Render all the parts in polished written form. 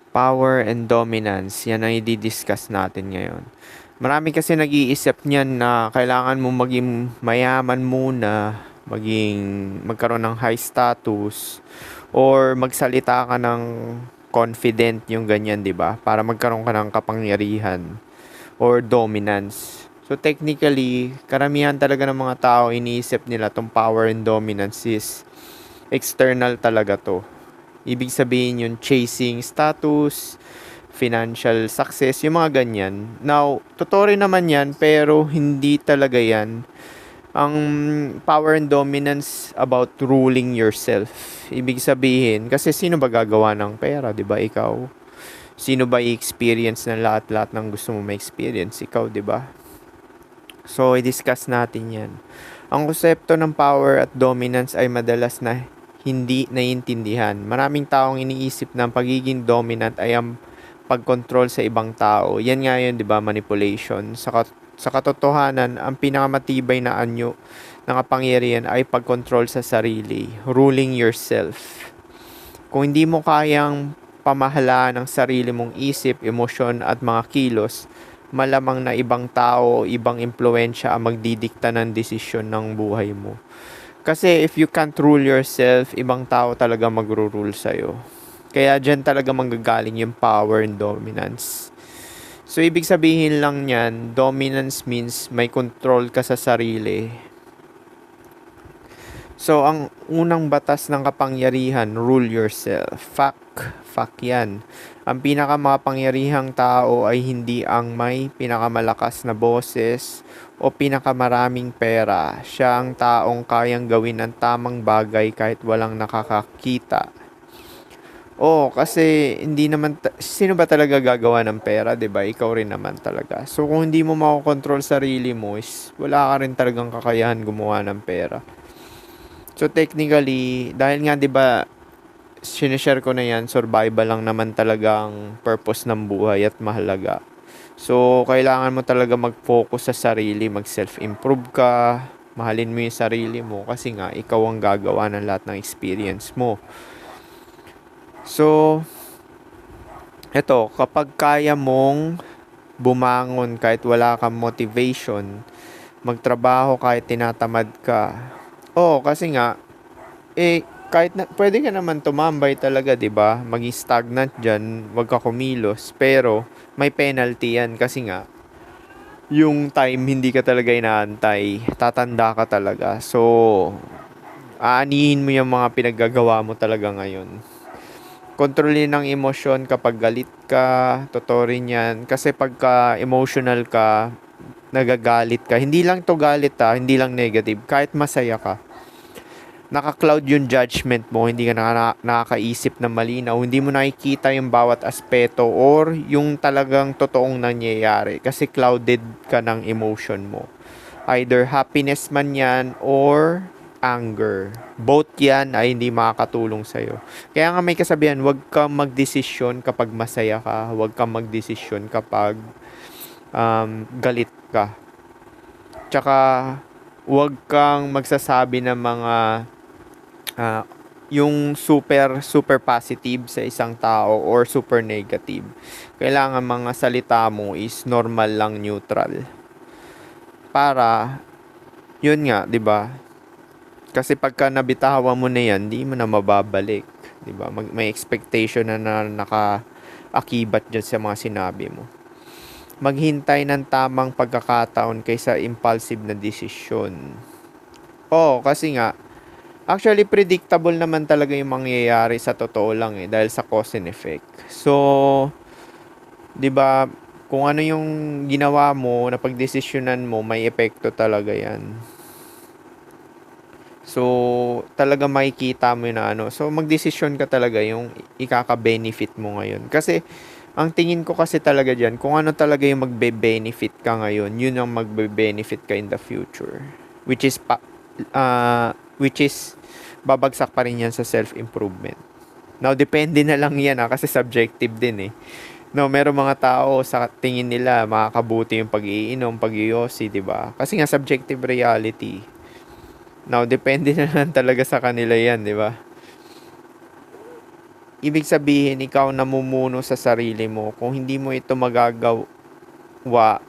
Power and dominance, yan ang i-discuss natin ngayon. Marami kasi nag-iisip niyan na kailangan mo maging mayaman muna, magkaroon ng high status, or magsalita ka ng confident yung ganyan, di ba? Para magkaroon ka ng kapangyarihan or dominance. So technically, karamihan talaga ng mga tao iniisip nila tong power and dominance is external talaga to. Ibig sabihin yung chasing status, financial success, yung mga ganyan. Now, totoo rin naman yan, pero hindi talaga yan. Ang power and dominance about ruling yourself. Ibig sabihin, kasi sino ba gagawa ng pera, di ba? Ikaw. Sino ba i-experience ng lahat-lahat ng gusto mo ma-experience? Ikaw, di ba? So, i-discuss natin yan. Ang konsepto ng power at dominance ay madalas na hindi naiintindihan. Maraming taong iniisip na ang pagiging dominant ay ang pagkontrol sa ibang tao. Yan nga yun, di ba? Manipulation. Sa katotohanan, ang pinakamatibay na anyo ng kapangyarihan ay pagkontrol sa sarili. Ruling yourself. Kung hindi mo kayang pamahalaan ang sarili mong isip, emosyon at mga kilos, malamang na ibang tao, ibang impluensya ang magdidikta ng desisyon ng buhay mo. Kasi if you can't rule yourself, ibang tao talaga magro-rule sa'yo. Kaya dyan talaga manggagaling yung power and dominance. So, ibig sabihin lang yan, dominance means may control ka sa sarili. So, ang unang batas ng kapangyarihan, rule yourself. Fact yan. Ang pinakamakapangyarihang tao ay hindi ang may pinakamalakas na boses o pinakamaraming pera. Siya ang taong kayang gawin ang tamang bagay kahit walang nakakakita. Kasi hindi naman sino ba talaga gagawa ng pera, 'di ba? Ikaw rin naman talaga. So kung hindi mo makokontrol sarili mo, wala ka rin talagang kakayahan gumawa ng pera. So technically, dahil nga 'di ba, sinishare ko na 'yan, survival lang naman talagang purpose ng buhay at mahalaga. So kailangan mo talaga mag-focus sa sarili, mag-self-improve ka, mahalin mo 'yung sarili mo kasi nga ikaw ang gagawa ng lahat ng experience mo. So eto, kapag kaya mong bumangon kahit wala kang motivation, magtrabaho kahit tinatamad ka. Kasi nga, kahit na, pwede ka naman tumambay talaga, 'di ba? Maging stagnant diyan, wag ka kumilos, pero may penalty 'yan kasi nga yung time hindi ka talaga inaantay, tatanda ka talaga. So, aanihin mo yung mga pinaggagawa mo talaga ngayon. Kontrolin ng emosyon kapag galit ka, totoo rin yan. Kasi pagka emotional ka, nagagalit ka, hindi lang to galit hindi lang negative, kahit masaya ka. Naka-cloud yung judgment mo, hindi ka nakakaisip ng malinaw, hindi mo nakikita yung bawat aspeto or yung talagang totoong nangyayari kasi clouded ka ng emotion mo. Either happiness man yan or anger. Both yan ay hindi makakatulong sa'yo. Kaya nga may kasabihan, huwag kang magdesisyon kapag masaya ka, huwag kang magdesisyon kapag galit ka. Tsaka, huwag kang magsasabi ng mga yung super positive sa isang tao or super negative. Kailangan mga salita mo is normal lang, neutral. Para, yun nga, 'di ba? Kasi pagka nabitawan mo na yan, di mo na mababalik. 'Di ba? May expectation na nakaakibat dyan sa mga sinabi mo. Maghintay ng tamang pagkakataon kaysa impulsive na desisyon. Kasi nga, actually predictable naman talaga yung mangyayari sa totoo lang dahil sa cause and effect. So, 'di ba, kung ano yung ginawa mo, na pagdesisyonan mo, may epekto talaga 'yan. So, talaga makikita mo na So, magdesisyon ka talaga yung ikaka-benefit mo ngayon. Kasi, ang tingin ko kasi talaga dyan, kung ano talaga yung magbe-benefit ka ngayon, yun ang magbe-benefit ka in the future. Which is, babagsak pa rin yan sa self-improvement. Now, depende na lang yan kasi subjective din No, meron mga tao sa tingin nila makakabuti yung pag-iinom, pag-iyosi, 'di ba? Kasi nga subjective reality. Now, depende na lang talaga sa kanila yan, di ba? ibig sabihin ikaw namumuno sa sarili mo. Kung hindi mo ito magagawa,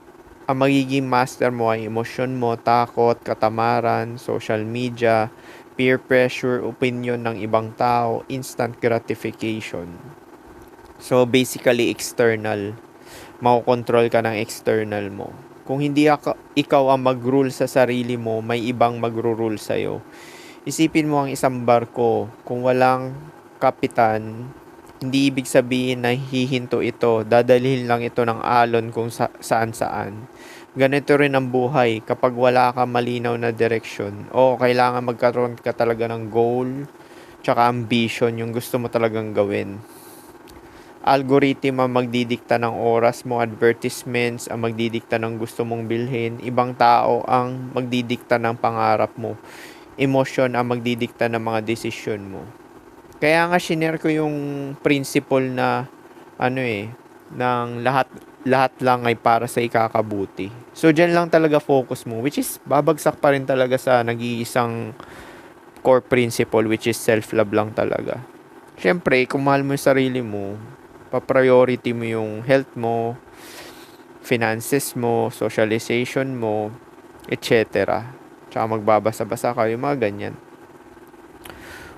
ang magiging master mo ay emosyon mo, takot, katamaran, social media, peer pressure, opinion ng ibang tao, instant gratification. So basically external. Makokontrol ka ng external mo. Kung hindi ikaw ang mag-rule sa sarili mo, may ibang magro-rule sa'yo. Isipin mo ang isang barko, kung walang kapitan, hindi ibig sabihin na hihinto ito, dadalhin lang ito ng alon kung saan-saan. Ganito rin ang buhay, kapag wala ka malinaw na direksyon, o kailangan magkaroon ka talaga ng goal, tsaka ambition, yung gusto mo talagang gawin. Algorithm ang magdidikta ng oras mo, advertisements ang magdidikta ng gusto mong bilhin, ibang tao ang magdidikta ng pangarap mo, emosyon ang magdidikta ng mga desisyon mo. Kaya nga shinare ko yung principle na ng lahat lang ay para sa ikakabuti. So diyan lang talaga focus mo, which is babagsak pa rin talaga sa nag-iisang core principle, which is self-love lang talaga. Syempre, kung mahal mo yung sarili mo, pa-priority mo yung health mo, finances mo, socialization mo, etc. Tsaka magbabasa-basa ka, yung mga ganyan.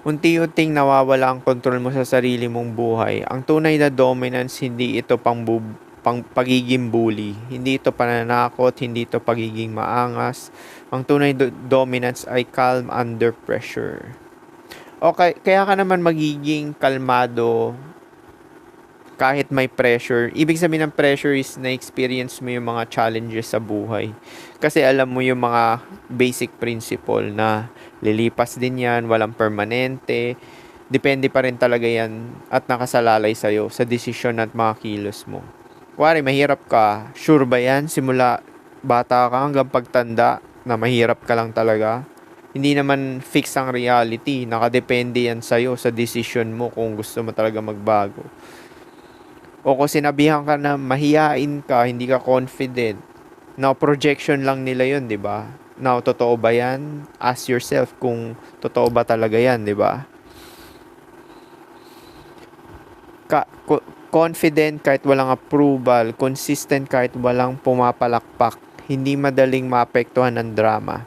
Unti-unting nawawala ang kontrol mo sa sarili mong buhay. Ang tunay na dominance, hindi ito pagiging bully. Hindi ito pananakot, hindi ito pagiging maangas. Ang tunay dominance ay calm under pressure. Okay, kaya ka naman magiging kalmado kahit may pressure. Ibig sabihin ng pressure is na-experience mo yung mga challenges sa buhay. Kasi alam mo yung mga basic principle na lilipas din yan, walang permanente. Depende pa rin talaga yan at nakasalalay sa'yo sa desisyon at mga kilos mo. Kuwari, mahirap ka. Sure ba yan? Simula bata ka hanggang pagtanda na mahirap ka lang talaga. Hindi naman fix ang reality. Nakadepende yan sa'yo sa desisyon mo kung gusto mo talaga magbago. O kung sinabihan ka na mahiyain ka, hindi ka confident. Now, projection lang nila yun, di ba? Now, totoo ba yan? Ask yourself kung totoo ba talaga yan, di ba? Confident kahit walang approval, consistent kahit walang pumapalakpak, hindi madaling maapektuhan ng drama.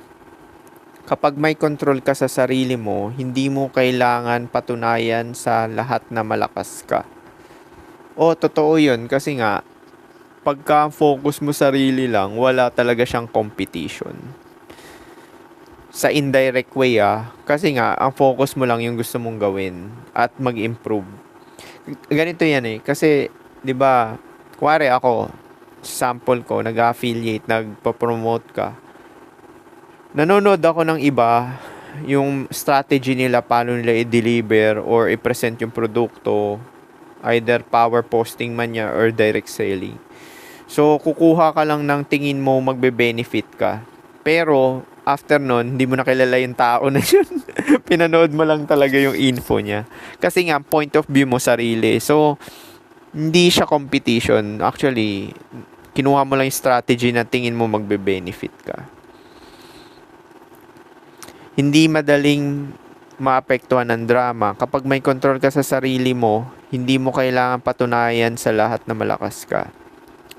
Kapag may control ka sa sarili mo, hindi mo kailangan patunayan sa lahat na malakas ka. Totoo yun kasi nga, pagka focus mo sarili lang, wala talaga siyang competition. Sa indirect way kasi nga, ang focus mo lang yung gusto mong gawin at mag-improve. Ganito yan kasi, di ba, kuwari ako, sample ko, nag-affiliate, nagpa-promote ka. Nanonood ako ng iba, yung strategy nila, paano nila i-deliver or i-present yung produkto, either power posting man niya or direct selling. So, kukuha ka lang ng tingin mo magbe-benefit ka. Pero, after nun, hindi mo na kilala yung tao na yun. Pinanood mo lang talaga yung info niya. Kasi nga, point of view mo sarili. So, hindi siya competition. Actually, kinuha mo lang yung strategy na tingin mo magbe-benefit ka. Hindi madaling maapektuhan ng drama. Kapag may control ka sa sarili mo, hindi mo kailangan patunayan sa lahat na malakas ka.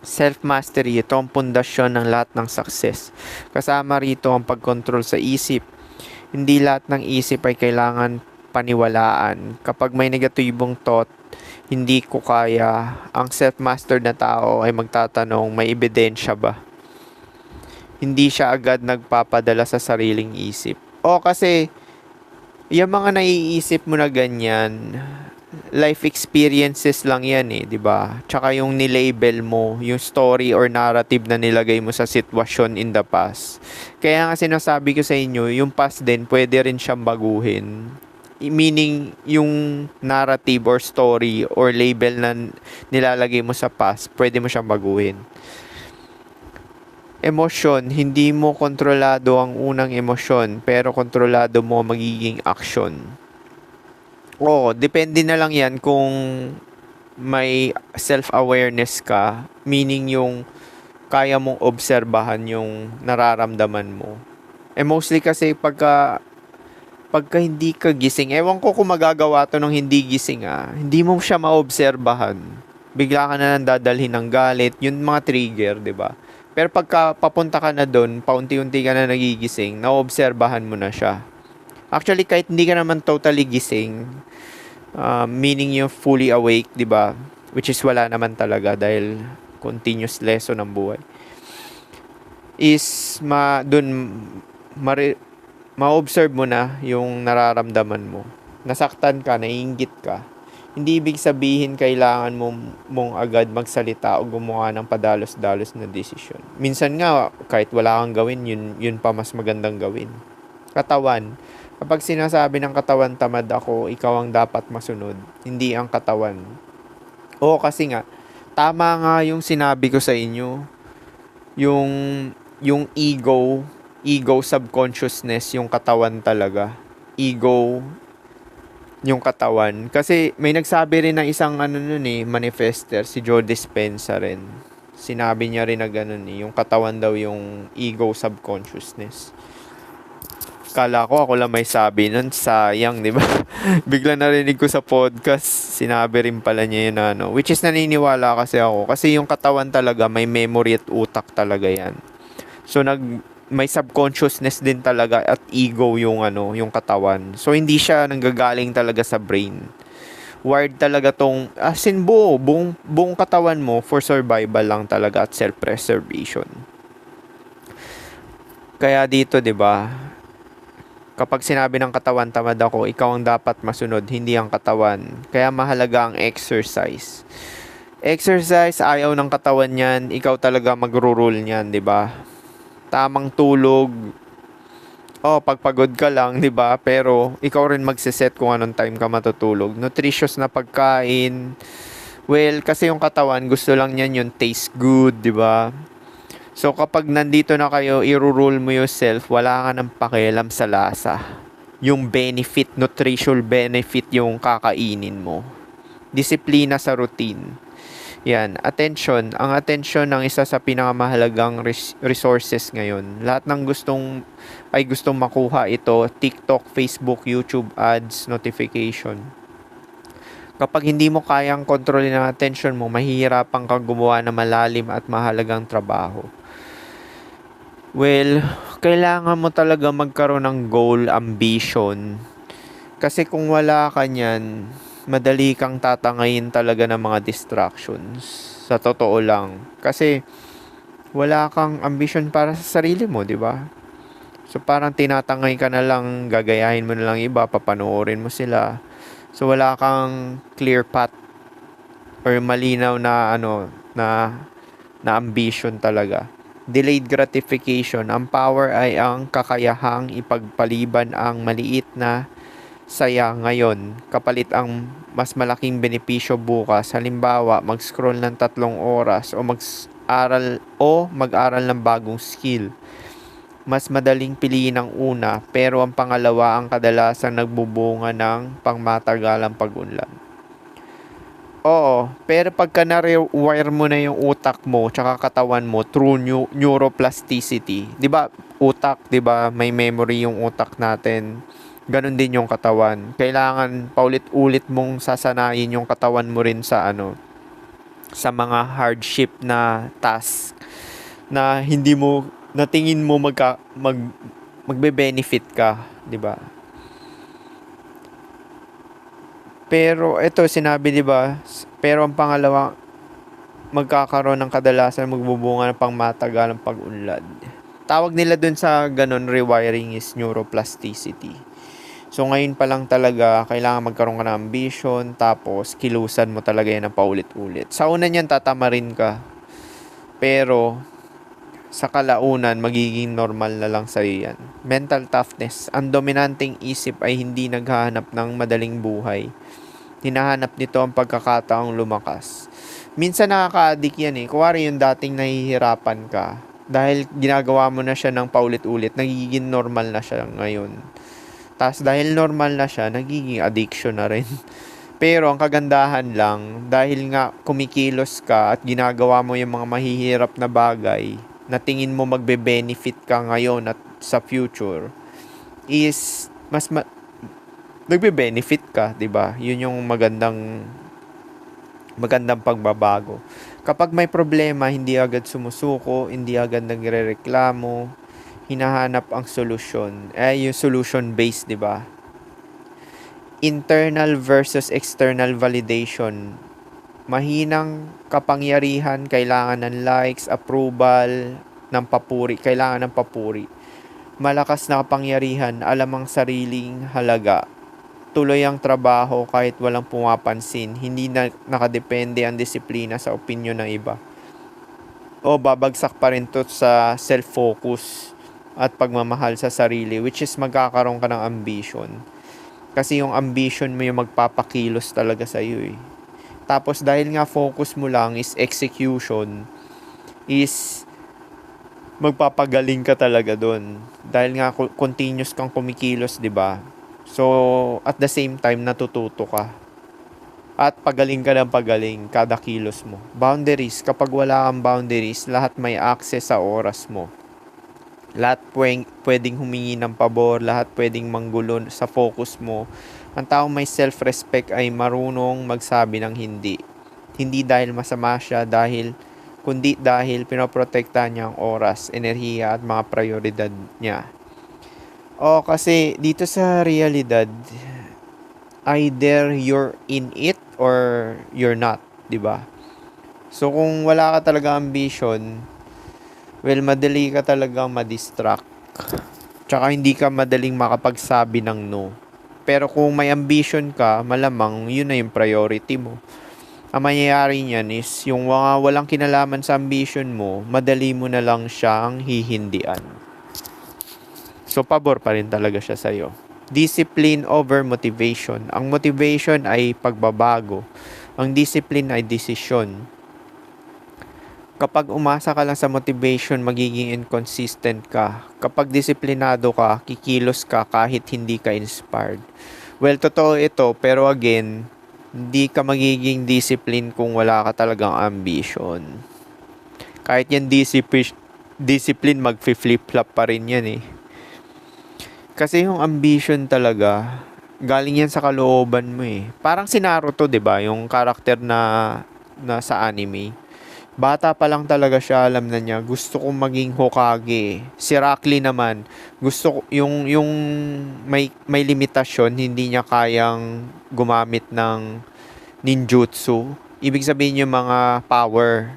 Self-mastery, ito ang pundasyon ng lahat ng success. Kasama rito ang pag-control sa isip. Hindi lahat ng isip ay kailangan paniwalaan. Kapag may negatibong thought, hindi ko kaya, ang self-mastered na tao ay magtatanong, may ebidensya ba? Hindi siya agad nagpapadala sa sariling isip. Kasi yung mga naiisip mo na ganyan, life experiences lang yan di ba? Tsaka yung nilabel mo, yung story or narrative na nilagay mo sa sitwasyon in the past. Kaya nga sinasabi ko sa inyo, yung past din, pwede rin siyang baguhin. Meaning, yung narrative or story or label na nilalagay mo sa past, pwede mo siyang baguhin. Emosyon, hindi mo kontrolado ang unang emosyon, pero kontrolado mo magiging action. Depende na lang yan kung may self-awareness ka, meaning yung kaya mong obserbahan yung nararamdaman mo. Mostly kasi pagka pagka hindi ka gising, ewan ko kung magagawa to nung hindi gising hindi mo siya maobserbahan. Bigla ka na lang dadalhin ng galit, yun mga trigger, di ba? Pero pagka papunta ka na doon, paunti-unti ka na nagigising, naobserbahan mo na siya. Actually, kahit hindi ka naman totally gising, meaning you're fully awake, di ba? Which is wala naman talaga dahil continuous lesson ng buhay. Is ma-observe mo na yung nararamdaman mo. Nasaktan ka, naiinggit ka. Hindi ibig sabihin kailangan mong agad magsalita o gumawa ng padalos-dalos na desisyon. Minsan nga, kahit wala kang gawin, yun pa mas magandang gawin. Katawan. Kapag sinasabi ng katawan, tamad ako, ikaw ang dapat masunod. Hindi ang katawan. Oo, kasi nga, tama nga yung sinabi ko sa inyo. Yung ego subconsciousness, yung katawan talaga. Ego yung katawan. Kasi may nagsabi rin ng isang manifester, si Joe Dispenza rin. Sinabi niya rin na ganun yung katawan daw yung ego subconsciousness. Kala ko ako lang may sabi nun, sayang, di ba? Bigla narinig ko sa podcast, sinabi rin pala niya yun which is naniniwala kasi ako. Kasi yung katawan talaga, may memory at utak talaga yan. So may subconsciousness din talaga at ego yung katawan. So hindi siya nanggagaling talaga sa brain. Wired talaga tong buong katawan mo for survival lang talaga at self-preservation. Kaya dito, 'di ba? Kapag sinabi ng katawan, tamad ako, ikaw ang dapat masunod, hindi ang katawan. Kaya mahalaga ang exercise. Exercise, ayaw ng katawan niyan, ikaw talaga magro-rule niyan, 'di ba? Tamang tulog. Pagpagod ka lang, 'di ba? Pero ikaw rin magse-set kung anong time ka matutulog. Nutritious na pagkain. Well, kasi yung katawan gusto lang niyan yung taste good, 'di ba? So kapag nandito na kayo, i-rule mo yourself, wala ka nang pakialam sa lasa. Yung benefit, nutritional benefit yung kakainin mo. Disiplina sa routine. Yan, attention. Ang attention ang isa sa pinakamahalagang resources ngayon. Lahat ng gustong makuha ito, TikTok, Facebook, YouTube, ads, notification. Kapag hindi mo kayang kontrolin ang attention mo, mahihirapan kang gumawa ng malalim at mahalagang trabaho. Well, kailangan mo talaga magkaroon ng goal, ambition. Kasi kung wala ka niyan, madali kang tatangayin talaga ng mga distractions. Sa totoo lang. Kasi wala kang ambition para sa sarili mo, di ba? So parang tinatangay ka na lang, gagayahin mo na lang iba, papanoorin mo sila. So wala kang clear path or malinaw na na ambition talaga. Delayed gratification. Ang power ay ang kakayahang ipagpaliban ang maliit na saya ngayon kapalit ang mas malaking benepisyo bukas. Halimbawa, mag-scroll ng 3 oras o mag-aral ng bagong skill. Mas madaling piliin ang una, pero ang pangalawa ang kadalasang nagbubunga ng pangmatagalang pag-unlad. Oo, pero pagka na-rewire mo na yung utak mo tsaka katawan mo through neuroplasticity, 'di ba? Utak, 'di ba? May memory yung utak natin. Ganon din yung katawan. Kailangan paulit-ulit mong sasanayin yung katawan mo rin sa sa mga hardship na task na hindi mo natingin mo magbe-benefit ka, 'di ba? Pero ito sinabi, 'di ba? Pero ang pangalawa, magkakaroon ng kadalasan magbubunga ng pangmatagalang pag-unlad. Tawag nila dun sa ganun rewiring is neuroplasticity. So ngayon pa lang talaga kailangan magkaroon ka ng ambition, tapos kilusan mo talaga yan ng paulit-ulit. Sa una niyan tatamarin ka. Pero sa kalaunan magiging normal na lang sa'yo yan. Mental toughness. Ang dominanteng isip ay hindi naghahanap ng madaling buhay. Hinahanap nito ang pagkakataong lumakas. Minsan nakaka-addict yan Kuwari yung dating nahihirapan ka, dahil ginagawa mo na siya ng paulit-ulit, nagiging normal na siya ngayon. Tapos dahil normal na siya, nagiging addiction na rin. Pero ang kagandahan lang, dahil nga kumikilos ka at ginagawa mo yung mga mahihirap na bagay, na tingin mo magbe-benefit ka ngayon at sa future, is nagbe-benefit ka, 'di ba? Yun yung magandang pagbabago. Kapag may problema, hindi agad sumusuko, hindi agad nagrereklamo, hinahanap ang solusyon. Yung solution based, 'di ba? Internal versus external validation. Mahinang kapangyarihan, kailangan ng likes, approval, ng papuri, kailangan ng papuri. Malakas na kapangyarihan, alam ang sariling halaga. Tuloy ang trabaho kahit walang pumapansin. Hindi na nakadepende ang disiplina sa opinyon ng iba. O babagsak pa rin to sa self-focus at pagmamahal sa sarili, which is magkakaroon ka ng ambition. Kasi yung ambition mo yung magpapakilos talaga sa iyo eh. Tapos dahil nga focus mo lang is execution, is magpapagaling ka talaga doon. Dahil nga continuous kang kumikilos, 'di ba? So, at the same time natututo ka. At pagaling ka ng pagaling kada kilos mo. Boundaries, kapag wala kang boundaries, lahat may access sa oras mo. Lahat pwedeng humingi ng pabor, lahat pwedeng manggulo sa focus mo. Ang taong may self-respect ay marunong magsabi ng hindi. Hindi dahil masama siya, kundi dahil pinoprotektahan niya ang oras, enerhiya at mga prioridad niya. Kasi dito sa realidad, either you're in it or you're not, 'di ba? So kung wala ka talaga ambition, well, madali ka talagang ma-distract. Tsaka hindi ka madaling makapagsabi ng no. Pero kung may ambition ka, malamang yun na yung priority mo. Ang mangyayari niyan is yung mga walang kinalaman sa ambition mo, madali mo na lang siyang hihindian. So pabor pa rin talaga siya sa'yo. Discipline over motivation. Ang motivation ay pagbabago. Ang discipline ay desisyon. Kapag umasa ka lang sa motivation, magiging inconsistent ka. Kapag disiplinado ka, kikilos ka kahit hindi ka inspired. Well, totoo ito, pero again, hindi ka magiging discipline kung wala ka talagang ambition. Kahit yan discipline, mag-flip-flop pa rin yan eh. Kasi yung ambition talaga, galing yan sa kalooban mo eh. Parang si Naruto, 'di ba? Yung karakter na sa anime. Bata pa lang talaga siya, alam na niya, gusto kong maging Hokage. Si Rock Lee naman, gusto ko, yung may limitasyon, hindi niya kayang gumamit ng ninjutsu. Ibig sabihin yung mga power.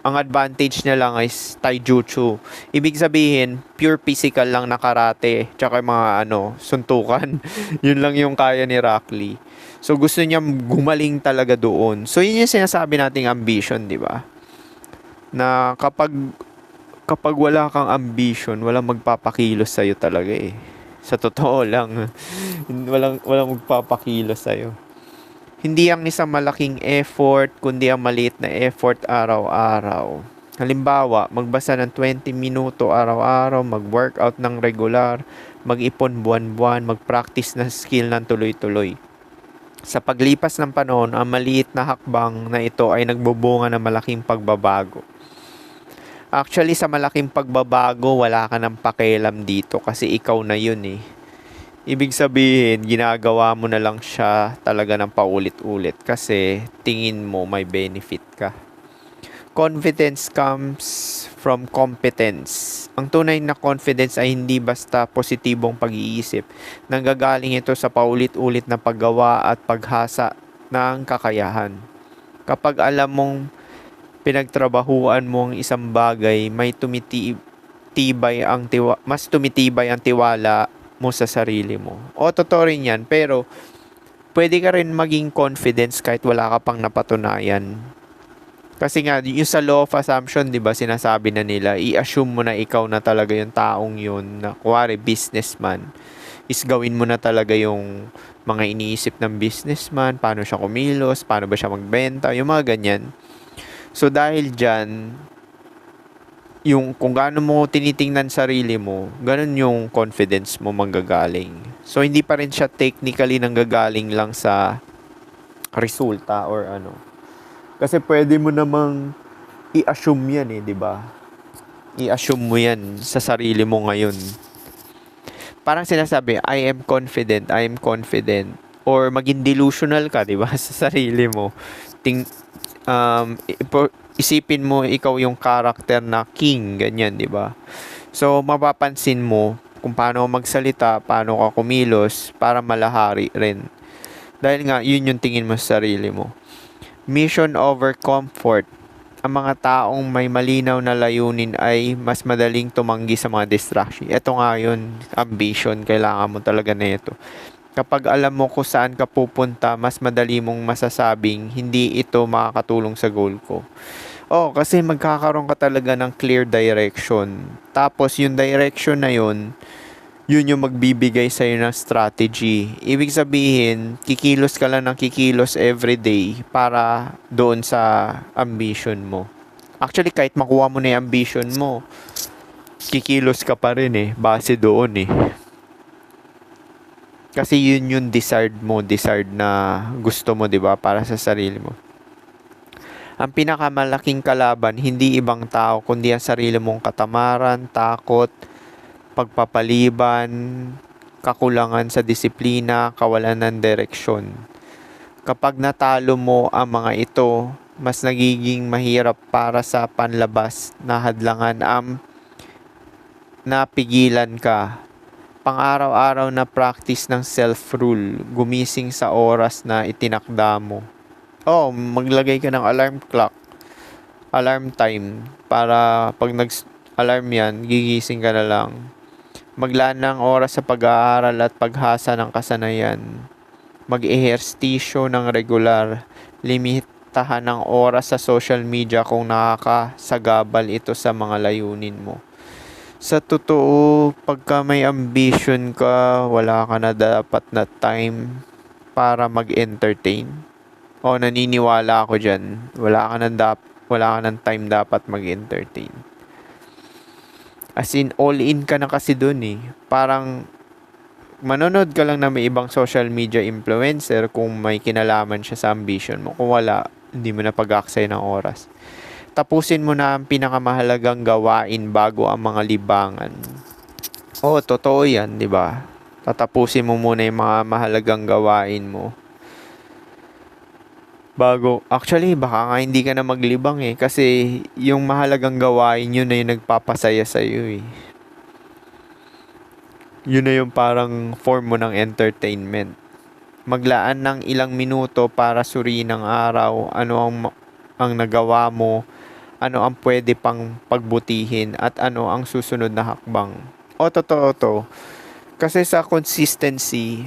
Ang advantage niya lang is taijutsu. Ibig sabihin, pure physical lang na karate, tsaka mga suntukan. Yun lang yung kaya ni Rock Lee. So gusto niya gumaling talaga doon. So yun yung sinasabi nating ambition, di ba? Na kapag wala kang ambition, walang magpapakilos sa'yo talaga eh. Sa totoo lang, walang magpapakilos sa'yo. Hindi ang isang malaking effort, kundi ang maliit na effort araw-araw. Halimbawa, magbasa ng 20 minuto araw-araw, mag-workout ng regular, mag-ipon buwan-buwan, mag-practice ng skill ng tuloy-tuloy. Sa paglipas ng panahon, ang maliit na hakbang na ito ay nagbubunga ng malaking pagbabago. Actually, sa malaking pagbabago, wala ka ng pakialam dito kasi ikaw na yun eh. Ibig sabihin, ginagawa mo na lang siya talaga ng paulit-ulit kasi tingin mo may benefit ka. Confidence comes from competence. Ang tunay na confidence ay hindi basta positibong pag-iisip. Nanggagaling ito sa paulit-ulit na paggawa at paghasa ng kakayahan. Kapag alam mong pinagtrabahuan mo ang isang bagay, mas tumitibay ang tiwala mo sa sarili mo. Totoo rin yan, pero pwede ka rin maging confidence kahit wala ka pang napatunayan. Kasi nga, yung sa law of assumption, di ba, sinasabi na nila, i-assume mo na ikaw na talaga yung taong yun, na kuwari, businessman. Is gawin mo na talaga yung mga iniisip ng businessman, paano siya kumilos, paano ba siya magbenta, yung mga ganyan. So, dahil dyan, yung kung gaano mo tinitingnan sarili mo, ganun yung confidence mo manggagaling. So, hindi pa rin siya technically nanggagaling lang sa resulta or ano. Kasi pwede mo namang i-assume yan eh, di ba? I-assume mo yan sa sarili mo ngayon. parang sinasabi, I am confident. Or maging delusional ka, di ba? Sa sarili mo. Ting, isipin mo ikaw yung character na king, ganyan, di ba? So, mapapansin mo kung paano magsalita, paano ka kumilos, para malahari rin. Dahil nga, yun yung tingin mo sa sarili mo. Mission over comfort. Ang mga taong may malinaw na layunin ay mas madaling tumanggi sa mga distraction. Ito nga yun, ambition. Kailangan mo talaga na ito. Kapag alam mo kung saan ka pupunta, mas madali mong masasabing, hindi ito makakatulong sa goal ko. Kasi magkakaroon ka talaga ng clear direction. Tapos yung direction na yun yung magbibigay sa'yo ng strategy. Ibig sabihin, kikilos ka lang ng kikilos everyday para doon sa ambition mo. Actually, kahit makuha mo na yung ambition mo, kikilos ka pa rin base doon Kasi yun yung desired na gusto mo, 'di ba, para sa sarili mo. Ang pinakamalaking kalaban, hindi ibang tao, kundi ang sarili mong katamaran, takot, pagpapaliban, kakulangan sa disiplina, kawalan ng direksyon. Kapag natalo mo ang mga ito, mas nagiging mahirap para sa panlabas na hadlangan napigilan ka. Pang-araw-araw na practice ng self-rule, gumising sa oras na itinakda mo. Maglagay ka ng alarm time, para pag nag-alarm yan, gigising ka na lang. Maglaan ng oras sa pag-aaral at paghasa ng kasanayan. Mag-ehersisyo ng regular. Limitahan ng oras sa social media kung nakakasagabal ito sa mga layunin mo. Sa totoo, pagka may ambition ka, wala ka na dapat na time para mag-entertain. Naniniwala ako dyan. Wala ka ng time dapat mag-entertain. As in, all in ka na kasi dun Parang, manonood ka lang na may ibang social media influencer kung may kinalaman siya sa ambition mo. Kung wala, hindi mo na pag-aksay ng oras. Tapusin mo na ang pinakamahalagang gawain bago ang mga libangan. Totoo yan, di ba? Tatapusin mo muna yung mga mahalagang gawain mo. Actually, baka nga hindi ka na maglibang kasi yung mahalagang gawain yun na yung nagpapasaya sa'yo Yun na yung parang form mo ng entertainment. Maglaan ng ilang minuto para suriin ang araw, ano ang nagawa mo, ano ang pwede pang pagbutihin, at ano ang susunod na hakbang. Totoo to. Kasi sa consistency,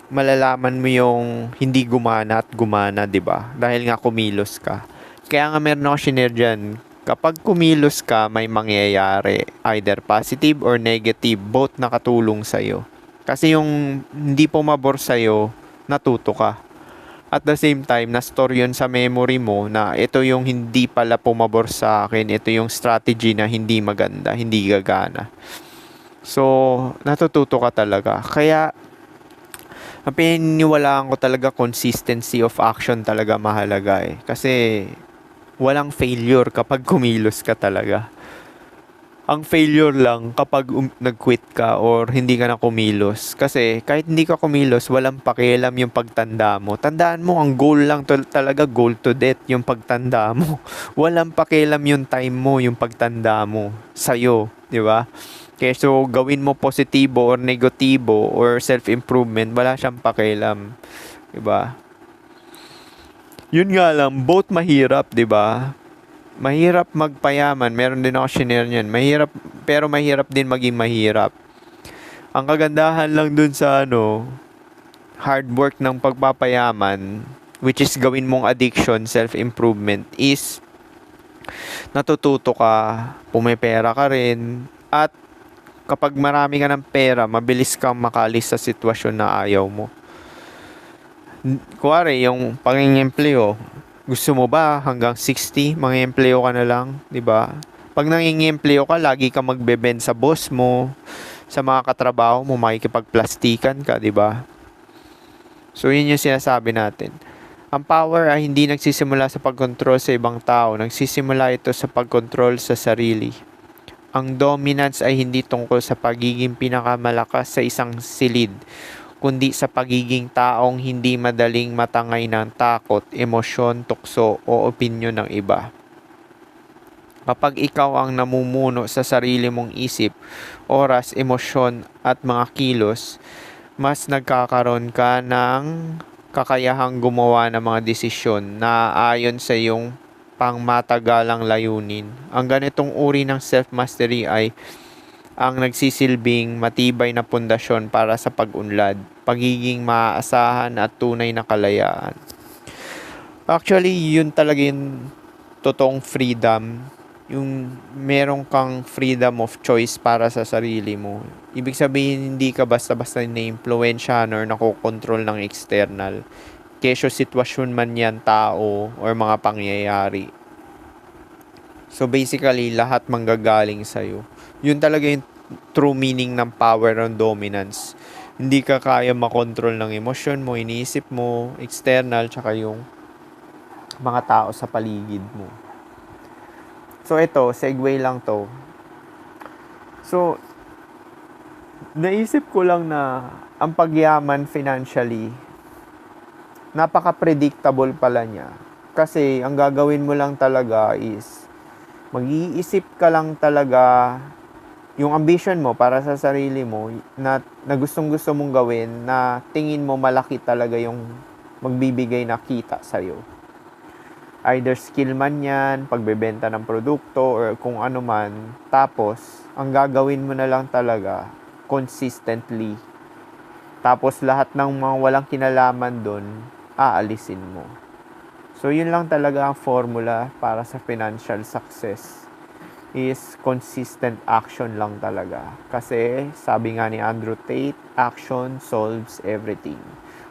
malalaman mo yung hindi gumana at gumana, 'di ba? Dahil nga kumilos ka. Kaya nga meron ako shinare dyan. Kapag kumilos ka, may mangyayari. Either positive or negative, both nakatulong sa'yo. Kasi yung hindi pumabor sa'yo, natuto ka. At the same time, na-store yun sa memory mo na ito yung hindi pala pumabor sa akin, ito yung strategy na hindi maganda, hindi gagana. So, natututo ka talaga. Kaya, ang pininiwalaan ko talaga, consistency of action talaga mahalaga Kasi, walang failure kapag kumilos ka talaga. Ang failure lang kapag nag-quit ka or hindi ka na kumilos. Kasi kahit hindi ka kumilos, walang pakialam yung pagtanda mo. Tandaan mo, ang goal lang talaga, goal to death, yung pagtanda mo. Walang pakialam yung time mo, yung pagtanda mo sa'yo, di ba? Kaya so, gawin mo positibo or negatibo or self-improvement, wala siyang pakialam, di ba? Yun nga lang, both mahirap, di ba? Mahirap magpayaman. Meron din ako shinare niyan. Pero mahirap din maging mahirap. Ang kagandahan lang dun sa hard work ng pagpapayaman, which is gawin mong addiction, self-improvement, is natututo ka, pumipera ka rin, at kapag marami ka ng pera, mabilis kang makalis sa sitwasyon na ayaw mo. Kuwari, yung pangingempleyo, gusto mo ba hanggang 60, mang-empleo ka na lang, 'di ba? Pag nanging-empleo ka, lagi ka magbe-bend sa boss mo, sa mga katrabaho mo, makikipagplastikan ka, 'di ba? So, yun yung sinasabi natin. Ang power ay hindi nagsisimula sa pagkontrol sa ibang tao, nagsisimula ito sa pagkontrol sa sarili. Ang dominance ay hindi tungkol sa pagiging pinakamalakas sa isang silid, kundi sa pagiging taong hindi madaling matangay ng takot, emosyon, tukso o opinyon ng iba. Kapag ikaw ang namumuno sa sarili mong isip, oras, emosyon at mga kilos, mas nagkakaroon ka ng kakayahang gumawa ng mga desisyon na ayon sa iyong pangmatagalang layunin. Ang ganitong uri ng self-mastery ay ang nagsisilbing matibay na pundasyon para sa pag-unlad, pagiging maaasahan at tunay na kalayaan. Actually, yun talaga yung totoong freedom. Yung meron kang freedom of choice para sa sarili mo. Ibig sabihin, hindi ka basta-basta na-impluwensyahan or nakokontrol ng external. Kesyo sitwasyon man yan, tao, or mga pangyayari. So basically, lahat manggagaling sa'yo. Yun talaga yung true meaning ng power and dominance. Hindi ka kaya makontrol ng emosyon mo, iniisip mo, external, tsaka yung mga tao sa paligid mo. So ito, segue lang to. So, naisip ko lang na ang pagyaman financially, napaka-predictable pala niya. Kasi ang gagawin mo lang talaga is, mag-iisip ka lang talaga yung ambition mo para sa sarili mo na gustong gusto mong gawin na tingin mo malaki talaga yung magbibigay na kita sa'yo. Either skill man yan, pagbebenta ng produkto, or kung ano man. Tapos, ang gagawin mo na lang talaga, consistently. Tapos, lahat ng mga walang kinalaman dun, aalisin mo. So, yun lang talaga ang formula para sa financial success. Is consistent action lang talaga. Kasi, sabi nga ni Andrew Tate, action solves everything.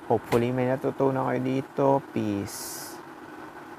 Hopefully, may natutunan kayo dito. Peace.